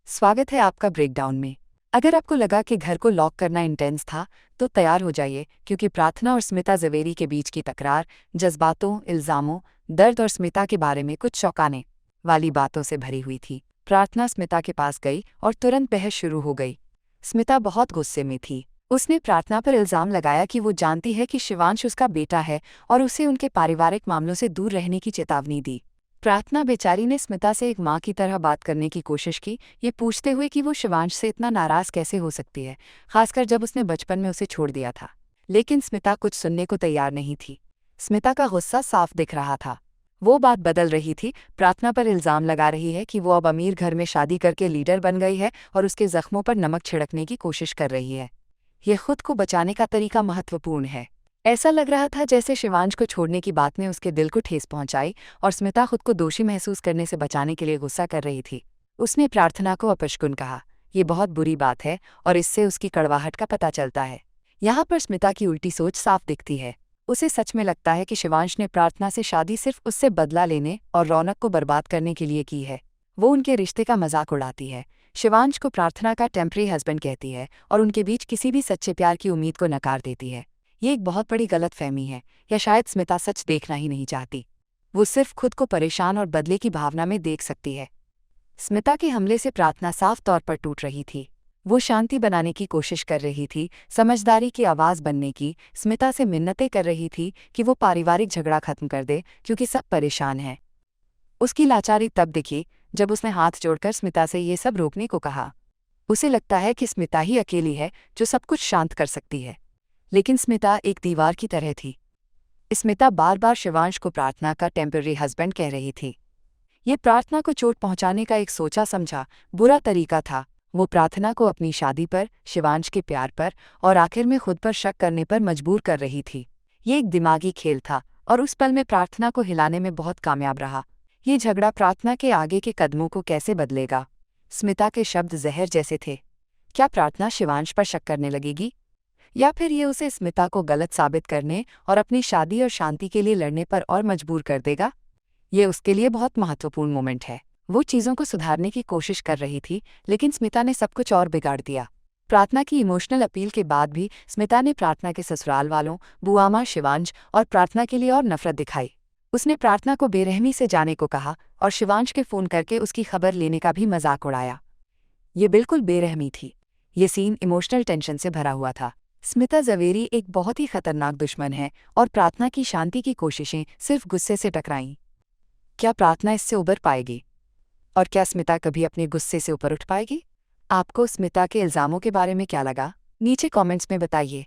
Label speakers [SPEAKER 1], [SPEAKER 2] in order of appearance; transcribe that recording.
[SPEAKER 1] स्वागत है आपका ब्रेकडाउन में। अगर आपको लगा कि घर को लॉक करना इंटेंस था, तो तैयार हो जाइए, क्योंकि प्रार्थना और स्मिता जवेरी के बीच की तकरार जज्बातों, इल्जामों, दर्द और स्मिता के बारे में कुछ चौंकाने वाली बातों से भरी हुई थी। प्रार्थना स्मिता के पास गई और तुरंत बहस शुरू हो गई। स्मिता बहुत गुस्से में थी। उसने प्रार्थना पर इल्जाम लगाया कि वो जानती है कि शिवांश उसका बेटा है और उसे उनके पारिवारिक मामलों से दूर रहने की चेतावनी दी। प्रार्थना बेचारी ने स्मिता से एक माँ की तरह बात करने की कोशिश की, ये पूछते हुए कि वो शिवांश से इतना नाराज कैसे हो सकती है, खासकर जब उसने बचपन में उसे छोड़ दिया था। लेकिन स्मिता कुछ सुनने को तैयार नहीं थी। स्मिता का गुस्सा साफ दिख रहा था। वो बात बदल रही थी। प्रार्थना पर इल्जाम लगा रही है कि वो अब अमीर घर में शादी करके लीडर बन गई है और उसके जख्मों पर नमक छिड़कने की कोशिश कर रही है। ये खुद को बचाने का तरीका महत्वपूर्ण है। ऐसा लग रहा था जैसे शिवांश को छोड़ने की बात ने उसके दिल को ठेस पहुंचाई और स्मिता खुद को दोषी महसूस करने से बचाने के लिए गुस्सा कर रही थी। उसने प्रार्थना को अपशकुन कहा। ये बहुत बुरी बात है और इससे उसकी कड़वाहट का पता चलता है। यहाँ पर स्मिता की उल्टी सोच साफ दिखती है। उसे सच में लगता है कि शिवांश ने प्रार्थना से शादी सिर्फ उससे बदला लेने और रौनक को बर्बाद करने के लिए की है। वो उनके रिश्ते का मजाक उड़ाती है, शिवांश को प्रार्थना का टेम्परेरी हस्बैंड कहती है और उनके बीच किसी भी सच्चे प्यार की उम्मीद को नकार देती है। ये एक बहुत बड़ी गलतफहमी है, या शायद स्मिता सच देखना ही नहीं चाहती। वो सिर्फ खुद को परेशान और बदले की भावना में देख सकती है। स्मिता के हमले से प्रार्थना साफ तौर पर टूट रही थी। वो शांति बनाने की कोशिश कर रही थी, समझदारी की आवाज़ बनने की, स्मिता से मिन्नतें कर रही थी कि वो पारिवारिक झगड़ा खत्म कर दे, क्योंकि सब परेशान हैं। उसकी लाचारी तब दिखी जब उसने हाथ जोड़कर स्मिता से ये सब रोकने को कहा। उसे लगता है कि स्मिता ही अकेली है जो सब कुछ शांत कर सकती है, लेकिन स्मिता एक दीवार की तरह थी। स्मिता बार बार शिवांश को प्रार्थना का टेम्पररी हस्बैंड कह रही थी। ये प्रार्थना को चोट पहुंचाने का एक सोचा समझा बुरा तरीका था। वो प्रार्थना को अपनी शादी पर, शिवांश के प्यार पर और आखिर में खुद पर शक करने पर मजबूर कर रही थी। ये एक दिमागी खेल था और उस पल में प्रार्थना को हिलाने में बहुत कामयाब रहा। ये झगड़ा प्रार्थना के आगे के कदमों को कैसे बदलेगा? स्मिता के शब्द जहर जैसे थे। क्या प्रार्थना शिवांश पर शक करने लगेगी, या फिर ये उसे स्मिता को गलत साबित करने और अपनी शादी और शांति के लिए लड़ने पर और मजबूर कर देगा? ये उसके लिए बहुत महत्वपूर्ण मोमेंट है। वो चीज़ों को सुधारने की कोशिश कर रही थी, लेकिन स्मिता ने सब कुछ और बिगाड़ दिया। प्रार्थना की इमोशनल अपील के बाद भी स्मिता ने प्रार्थना के ससुराल वालों, बुआमा, शिवांश और प्रार्थना के लिए और नफरत दिखाई। उसने प्रार्थना को बेरहमी से जाने को कहा और शिवांश के फ़ोन करके उसकी खबर लेने का भी मजाक उड़ाया। ये बिल्कुल बेरहमी थी। ये सीन इमोशनल टेंशन से भरा हुआ था। स्मिता जवेरी एक बहुत ही खतरनाक दुश्मन है और प्रार्थना की शांति की कोशिशें सिर्फ गुस्से से टकराईं। क्या प्रार्थना इससे उबर पाएगी? और क्या स्मिता कभी अपने गुस्से से ऊपर उठ पाएगी? आपको स्मिता के इल्ज़ामों के बारे में क्या लगा? नीचे कमेंट्स में बताइए।